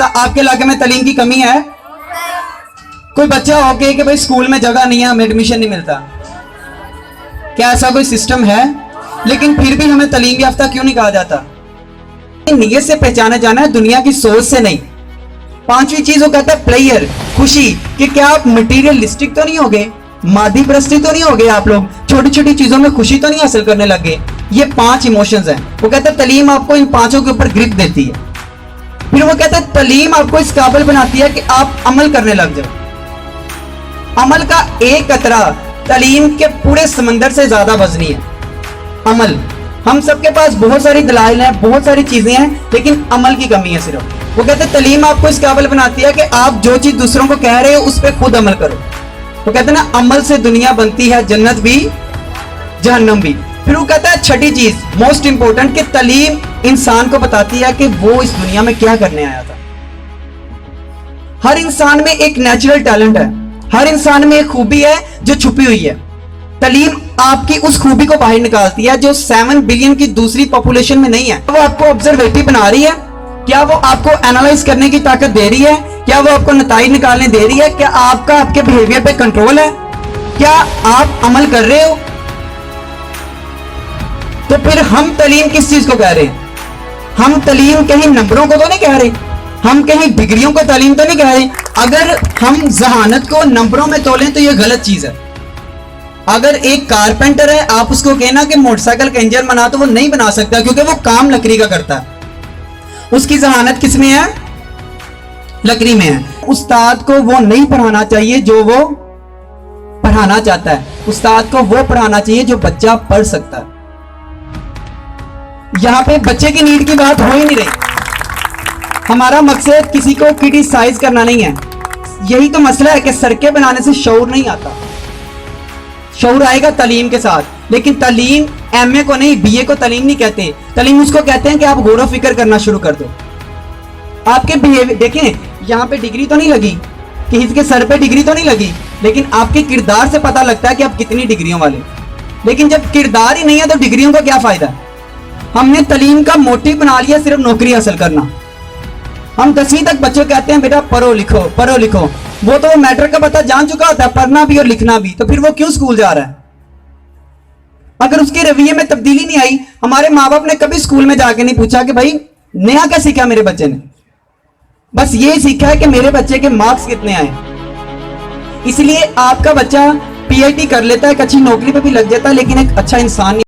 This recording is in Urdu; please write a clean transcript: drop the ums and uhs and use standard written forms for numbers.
آپ کے علاقے میں تعلیم کی کمی ہے؟ کوئی بچہ ہو کے کہ بھائی اسکول میں جگہ نہیں ہے, ہمیں ایڈمیشن نہیں ملتا, کیا ایسا کوئی سسٹم ہے؟ لیکن پھر بھی ہمیں تعلیم یافتہ کیوں نہیں کہا جاتا؟ نیت سے پہچانا جانا ہے, دنیا کی سوچ سے نہیں. پانچویں چیز وہ کہتا ہے پلیئر, خوشی, کہ کیا آپ مٹیریلسٹک تو نہیں ہوگے, مادی پرستی تو نہیں ہوگے, آپ لوگ چھوٹی چھوٹی چیزوں میں خوشی تو نہیں حاصل کرنے لگے. یہ 5 ایموشنز ہیں. وہ کہتا ہے تعلیم آپ کو ان 5 کے اوپر گرپ دیتی ہے. پھر وہ کہتا ہے تعلیم آپ کو اس قابل بناتی ہے کہ آپ عمل کرنے لگ جائیں. عمل کا ایک قطرہ تعلیم کے پورے سمندر سے زیادہ وزنی ہے. عمل, ہم سب کے پاس بہت ساری دلائل ہیں, بہت ساری چیزیں ہیں, لیکن عمل کی کمی ہے صرف. وہ کہتے ہیں تعلیم آپ کو اس قابل بناتی ہے کہ آپ جو چیز دوسروں کو کہہ رہے ہو اس پہ خود عمل کرو. وہ کہتے ہیں نا, عمل سے دنیا بنتی ہے, جنت بھی جہنم بھی. پھر وہ کہتا ہے چھٹی چیز موسٹ امپورٹنٹ, کہ تعلیم انسان کو بتاتی ہے کہ وہ اس دنیا میں کیا کرنے آیا تھا. ہر انسان میں ایک نیچرل ٹیلنٹ ہے, ہر انسان میں ایک خوبی ہے جو چھپی ہوئی ہے. تعلیم آپ کی اس خوبی کو باہر نکالتی ہے جو 7 بلین کی دوسری پاپولیشن میں نہیں ہے. وہ آپ کو آبزرویٹو بنا رہی ہے, کیا وہ آپ کو اینالائز کرنے کی طاقت دے رہی ہے, کیا وہ آپ کو نتائج نکالنے دے رہی ہے, کیا آپ کا آپ کے بیہیویئر پہ کنٹرول ہے, کیا آپ عمل کر رہے ہو؟ تو پھر ہم تعلیم کس چیز کو کہہ رہے ہیں؟ ہم تعلیم کہیں نمبروں کو تو نہیں کہہ رہے, ہم کہیں ڈگریوں کو تعلیم تو نہیں کہہ رہے. اگر ہم ذہانت کو نمبروں میں تولیں تو یہ غلط چیز ہے. اگر ایک کارپینٹر ہے, آپ اس کو کہنا کہ موٹر سائیکل کا انجن بنا, تو وہ نہیں بنا سکتا, کیونکہ وہ کام لکڑی کا کرتا ہے. اس کی ذہانت کس میں ہے؟ لکڑی میں ہے. استاد کو وہ نہیں پڑھانا چاہیے جو وہ پڑھانا چاہتا ہے, استاد کو وہ پڑھانا چاہیے جو بچہ پڑھ سکتا ہے. یہاں پہ بچے کی نیڈ کی بات ہو ہی نہیں رہی. ہمارا مقصد کسی کو کرٹیسائز کرنا نہیں ہے. یہی تو مسئلہ ہے کہ سڑکیں بنانے سے شعور نہیں آتا. شعور آئے گا تعلیم کے ساتھ. لیکن تعلیم ایم اے کو نہیں, بی اے کو تعلیم نہیں کہتے. تعلیم اس کو کہتے ہیں کہ آپ غور و فکر کرنا شروع کر دو. آپ کے بیہیویئر دیکھیں, یہاں پہ ڈگری تو نہیں لگی, کسی کے سر پہ ڈگری تو نہیں لگی, لیکن آپ کے کردار سے پتہ لگتا ہے کہ آپ کتنی ڈگریوں والے. لیکن جب کردار ہی نہیں ہے تو ڈگریوں کا کیا فائدہ ہے؟ ہم نے تعلیم کا موٹیو بنا لیا صرف نوکری حاصل کرنا. ہم 10ویں تک بچوں کہتے ہیں بیٹا پڑھو لکھو پڑھو لکھو. وہ تو میٹر کا پتہ جان چکا ہوتا ہے, پڑھنا بھی اور لکھنا بھی, تو پھر وہ کیوں اسکول جا رہا ہے؟ اگر اس کے رویے میں تبدیلی نہیں آئی. ہمارے ماں باپ نے کبھی اسکول میں جا کے نہیں پوچھا کہ بھائی نیا کیا سیکھا میرے بچے نے, بس یہ سیکھا ہے کہ میرے بچے کے مارکس کتنے آئے. اس لیے آپ کا بچہ PhD کر لیتا ہے, ایک اچھی نوکری پہ بھی لگ جاتا ہے, لیکن ایک اچھا انسان نہیں.